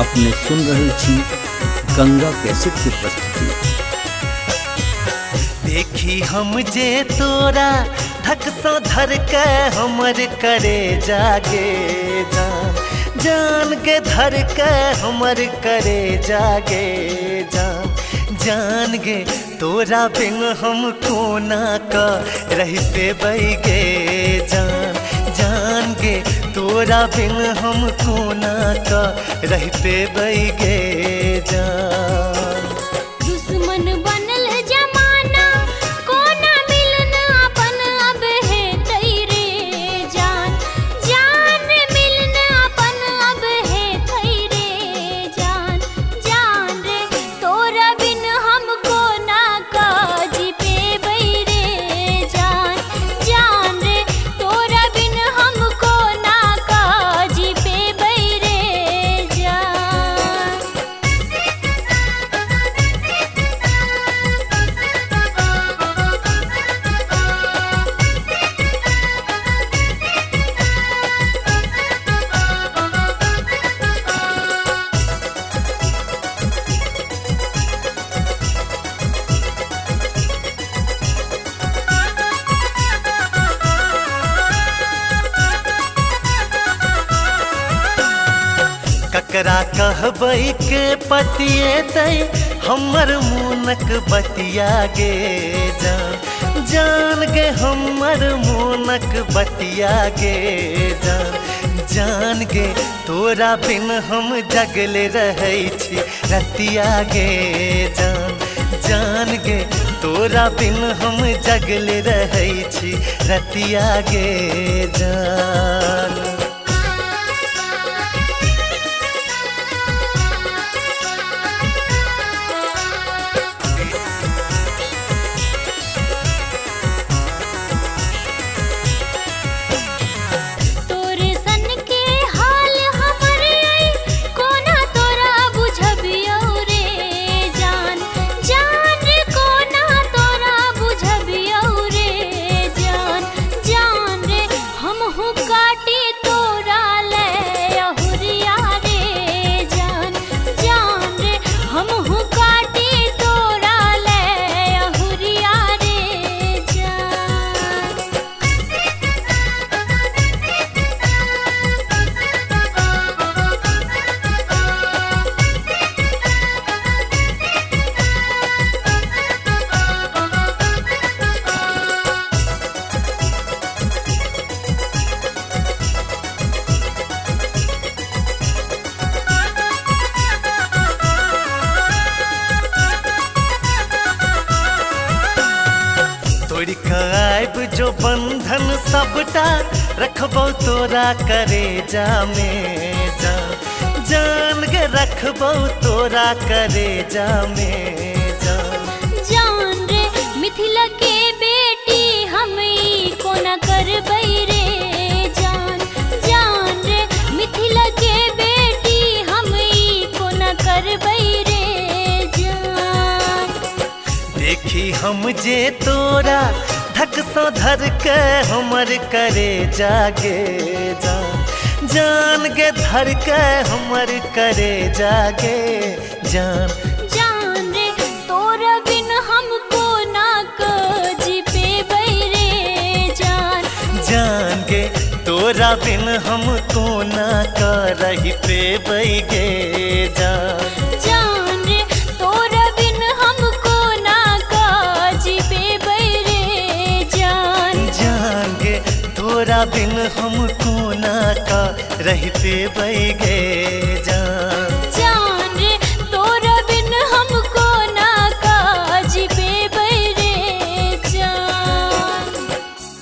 अपने सुन रहे छी गंगा कैसेट की प्रस्तुति। देखी हम जे तोरा धक सा धर के हमर करे जागे जान जान के धर के हमर करे जागे जान जान गे तोरा बिन हम कोना का रह पे बैगे जान जान गे तोरा बिन हम कोना का रह पे बैगे जान। दुश्मन बनल जमाना कोना मिलना अपन अब है तेरे जान जान मिलना अपन अब है तेरे जान जान रे तोरा बिन हम कोना का जी पे बैरे जान जान रे तोरा बिन हम कोना का जी पे बैरे जान। ककरा कहबै के पतिए तै हमर मुनक बतिया गे जान जान गे हमर मुनक बतिया गे जान जान गे तोरा बिन हम जगले रहै छी रतिया गे जान जान गे तोरा बिन हम जगले रहै छी रतिया गे जान। तोरे सन के हाल हमर आई कोना तोरा बुझबियौ रे जान जान रे कोना तोरा बुझबियौ रे जान जान रे हमहु काटी तोरा ले अहुरिया रे जान जान रे हमहु काटी तोरा ले अहुरिया रे जान। तोड़ के आइब जो बंधन सबटा रखबौ तोरा करे जामे जान जान गे रखबौ तोरा करे जामे जान। जान रे मिथिला के बेटी हम ई कोना करबै रे जान जान रे मिथिला के बेटी हम ई कोना करबै रे जान। देखी हम जे तोरा धक सा धर के हमर करे जागे जान जान गे धर के हमर करे जागे जान जान रे तोरा बिन हम कोना का जी पे बैरे जान जान गे तोरा बिन हम कोना का रही पे बैगे जान जान रे तोरा बिन हम कोना का जी पे बैरे जान जान गे तोरा बिन हम कोना का रही पे बैगे।